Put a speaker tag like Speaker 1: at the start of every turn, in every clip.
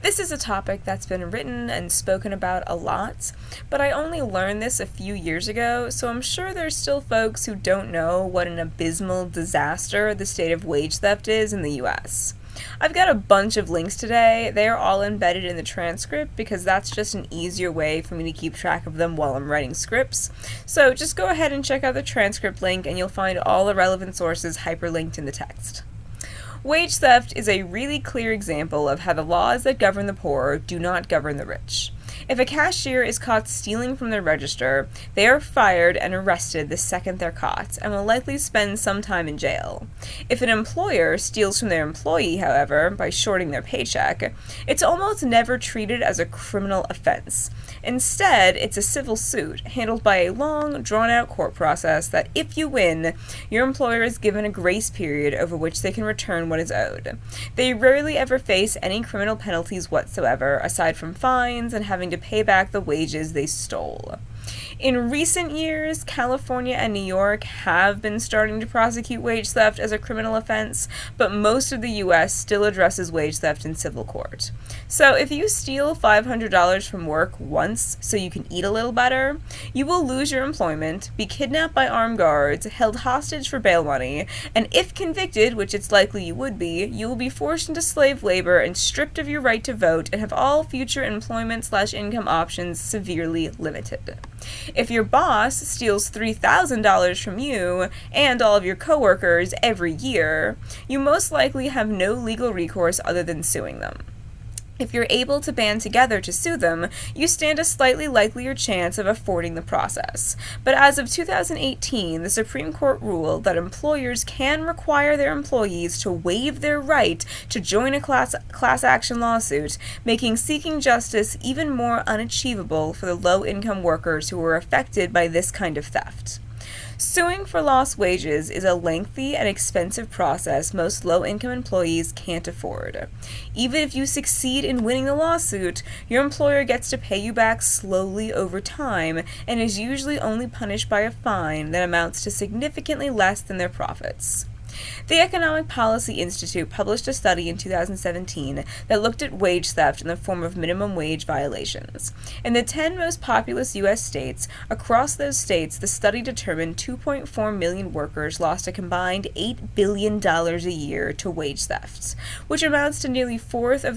Speaker 1: This is a topic that's been written and spoken about a lot, but I only learned this a few years ago, so I'm sure there's still folks who don't know what an abysmal disaster the state of wage theft is in the US. I've got a bunch of links today. They are all embedded in the transcript because that's just an easier way for me to keep track of them while I'm writing scripts. So just go ahead and check out the transcript link and you'll find all the relevant sources hyperlinked in the text. Wage theft is a really clear example of how the laws that govern the poor do not govern the rich. If a cashier is caught stealing from their register, they are fired and arrested the second they're caught, and will likely spend some time in jail. If an employer steals from their employee, however, by shorting their paycheck, it's almost never treated as a criminal offense. Instead, it's a civil suit, handled by a long, drawn-out court process that, if you win, your employer is given a grace period over which they can return what is owed. They rarely ever face any criminal penalties whatsoever, aside from fines and having to pay back the wages they stole. In recent years, California and New York have been starting to prosecute wage theft as a criminal offense, but most of the US still addresses wage theft in civil court. So if you steal $500 from work once so you can eat a little better, you will lose your employment, be kidnapped by armed guards, held hostage for bail money, and if convicted, which it's likely you would be, you will be forced into slave labor and stripped of your right to vote and have all future employment/income options severely limited. If your boss steals $3,000 from you and all of your coworkers every year, you most likely have no legal recourse other than suing them. If you're able to band together to sue them, you stand a slightly likelier chance of affording the process. But as of 2018, the Supreme Court ruled that employers can require their employees to waive their right to join a class action lawsuit, making seeking justice even more unachievable for the low-income workers who were affected by this kind of theft. Suing for lost wages is a lengthy and expensive process most low-income employees can't afford. Even if you succeed in winning the lawsuit, your employer gets to pay you back slowly over time and is usually only punished by a fine that amounts to significantly less than their profits. The Economic Policy Institute published a study in 2017 that looked at wage theft in the form of minimum wage violations. In the 10 most populous U.S. states, across those states, the study determined 2.4 million workers lost a combined $8 billion a year to wage thefts, which amounts to nearly a fourth of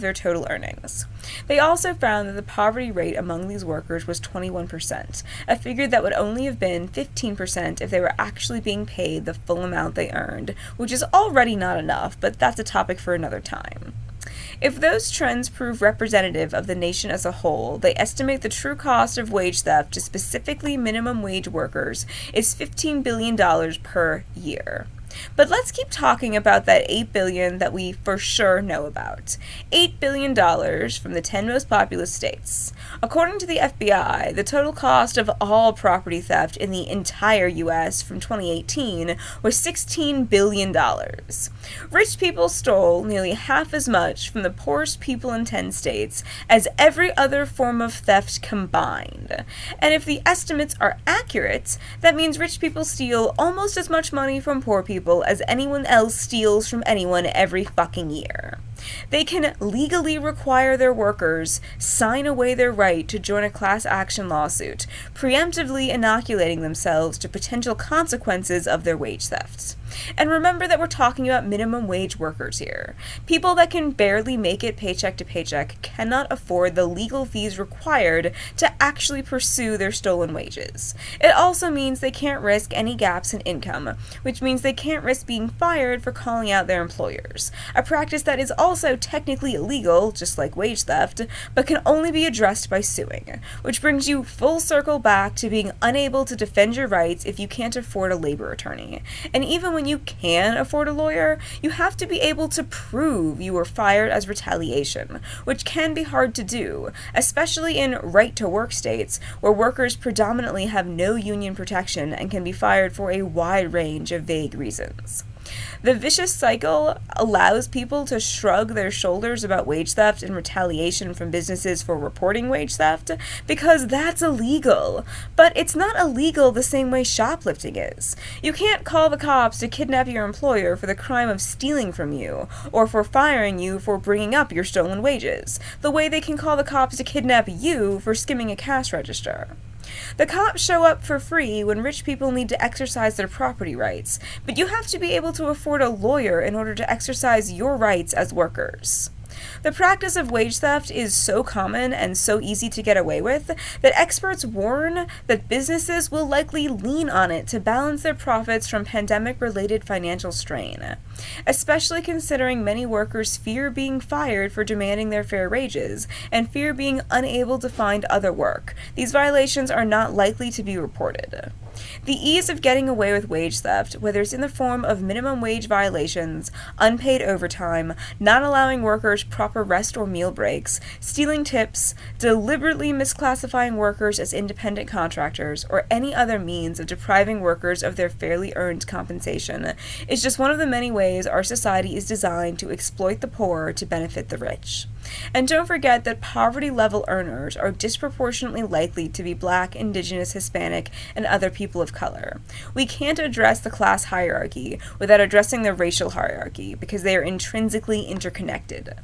Speaker 1: their total earnings. They also found that the poverty rate among these workers was 21%, a figure that would only have been 15% if they were actually being paid the full amount they earned, which is already not enough, but that's a topic for another time. If those trends prove representative of the nation as a whole, they estimate the true cost of wage theft to specifically minimum wage workers is $15 billion per year. But let's keep talking about that $8 billion that we for sure know about. $8 billion from the 10 most populous states. According to the FBI, the total cost of all property theft in the entire U.S. from 2018 was $16 billion. Rich people stole nearly half as much from the poorest people in 10 states as every other form of theft combined. And if the estimates are accurate, that means rich people steal almost as much money from poor people as anyone else steals from anyone every fucking year. They can legally require their workers sign away their right to join a class action lawsuit, preemptively inoculating themselves to potential consequences of their wage thefts. And remember that we're talking about minimum wage workers here. People that can barely make it paycheck to paycheck cannot afford the legal fees required to actually pursue their stolen wages. It also means they can't risk any gaps in income, which means they can't risk being fired for calling out their employers, a practice that is also technically illegal, just like wage theft, but can only be addressed by suing, which brings you full circle back to being unable to defend your rights if you can't afford a labor attorney. And even when you can afford a lawyer, you have to be able to prove you were fired as retaliation, which can be hard to do, especially in right-to-work states where workers predominantly have no union protection and can be fired for a wide range of vague reasons. The vicious cycle allows people to shrug their shoulders about wage theft and retaliation from businesses for reporting wage theft because that's illegal. But it's not illegal the same way shoplifting is. You can't call the cops to kidnap your employer for the crime of stealing from you, or for firing you for bringing up your stolen wages, the way they can call the cops to kidnap you for skimming a cash register. The cops show up for free when rich people need to exercise their property rights, but you have to be able to afford a lawyer in order to exercise your rights as workers. The practice of wage theft is so common and so easy to get away with that experts warn that businesses will likely lean on it to balance their profits from pandemic-related financial strain. Especially considering many workers fear being fired for demanding their fair wages and fear being unable to find other work, these violations are not likely to be reported. The ease of getting away with wage theft, whether it's in the form of minimum wage violations, unpaid overtime, not allowing workers proper rest or meal breaks, stealing tips, deliberately misclassifying workers as independent contractors, or any other means of depriving workers of their fairly earned compensation, is just one of the many ways our society is designed to exploit the poor to benefit the rich. And don't forget that poverty-level earners are disproportionately likely to be Black, Indigenous, Hispanic, and other people of color. We can't address the class hierarchy without addressing the racial hierarchy because they are intrinsically interconnected.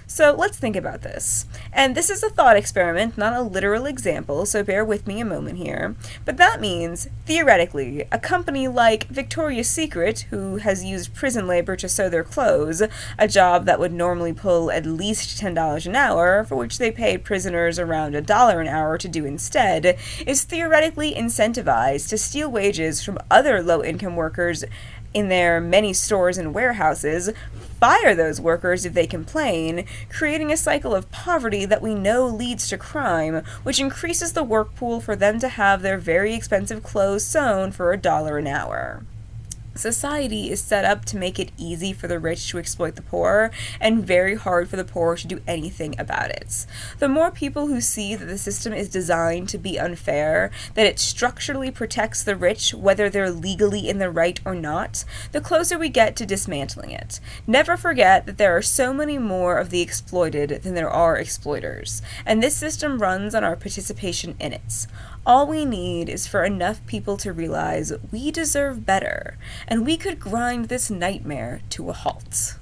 Speaker 1: So let's think about this. And this is a thought experiment, not a literal example, so bear with me a moment here. But that means, theoretically, a company like Victoria's Secret, who has used prison labor to sew their clothes, a job that would normally pull at least $10 an hour, for which they paid prisoners around $1 an hour to do instead, is theoretically incentivized to steal wages from other low-income workers in their many stores and warehouses, fire those workers if they complain, creating a cycle of poverty that we know leads to crime, which increases the work pool for them to have their very expensive clothes sewn for $1 an hour. Society is set up to make it easy for the rich to exploit the poor, and very hard for the poor to do anything about it. The more people who see that the system is designed to be unfair, that it structurally protects the rich whether they're legally in the right or not, the closer we get to dismantling it. Never forget that there are so many more of the exploited than there are exploiters, and this system runs on our participation in it. All we need is for enough people to realize we deserve better, and we could grind this nightmare to a halt.